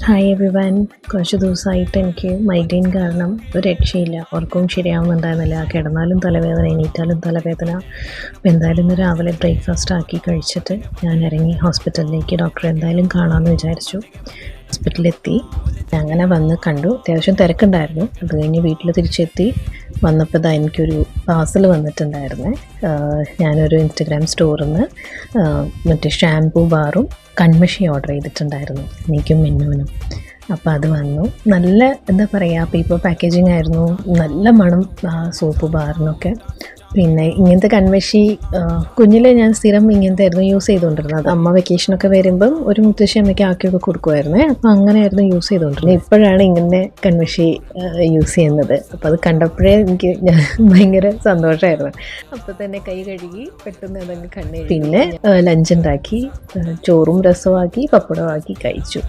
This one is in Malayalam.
Hi everyone. കുറച്ച് ദിവസമായിട്ട് എനിക്ക് മൈഗ്രെയിൻ കാരണം ഒരു രക്ഷയില്ല, ഉറക്കവും ശരിയാവുന്നുണ്ടായിരുന്നില്ല. കിടന്നാലും തലവേദന, എണീറ്റാലും തലവേദന. അപ്പോൾ എന്തായാലും ഇന്ന് രാവിലെ ബ്രേക്ക്ഫാസ്റ്റ് ആക്കി കഴിച്ചിട്ട് ഞാൻ ഇറങ്ങി ഹോസ്പിറ്റലിലേക്ക്. ഡോക്ടറെ എന്തായാലും കാണാമെന്ന് വിചാരിച്ചു. ഹോസ്പിറ്റലിലെത്തി. അങ്ങനെ വന്ന് കണ്ടു. അത്യാവശ്യം തിരക്കുണ്ടായിരുന്നു. അത് കഴിഞ്ഞ് വീട്ടിൽ തിരിച്ചെത്തി. വന്നപ്പോൾ ഇതാ എനിക്കൊരു പാർസൽ വന്നിട്ടുണ്ടായിരുന്നേ. ഞാനൊരു ഇൻസ്റ്റഗ്രാം സ്റ്റോറിൽ നിന്ന് മറ്റേ ഷാംപൂ ബാറും കൺമഷി ഓർഡർ ചെയ്തിട്ടുണ്ടായിരുന്നു, എനിക്കും മിന്നുവിനും. അപ്പോൾ അത് വന്നു. നല്ല എന്താ പറയുക, പേപ്പർ പാക്കേജിങ് ആയിരുന്നു. നല്ല മണം സോപ്പ് ബാറിനൊക്കെ. പിന്നെ ഇങ്ങനത്തെ കൺമഷി കുഞ്ഞിലെ ഞാൻ സ്ഥിരം ഇങ്ങനത്തെ ആയിരുന്നു യൂസ് ചെയ്തുകൊണ്ടിരുന്നത്. അമ്മ വെക്കേഷനൊക്കെ വരുമ്പം ഒരു മുത്തശ്ശി അമ്മയ്ക്ക് ആക്കിയൊക്കെ കൊടുക്കുമായിരുന്നേ. അപ്പോൾ അങ്ങനെയായിരുന്നു യൂസ് ചെയ്തുകൊണ്ടിരുന്നത്. ഇപ്പോഴാണ് ഇങ്ങനെ കൺമഷി യൂസ് ചെയ്യുന്നത്. അപ്പോൾ അത് കണ്ടപ്പോഴേ എനിക്ക് ഭയങ്കര സന്തോഷമായിരുന്നു. അപ്പോൾ തന്നെ കൈ കഴുകി പെട്ടെന്ന് അതങ്ങ് കണ്ണു. പിന്നെ ലഞ്ച് ഉണ്ടാക്കി, ചോറും രസമാക്കി പപ്പടമാക്കി കഴിച്ചു.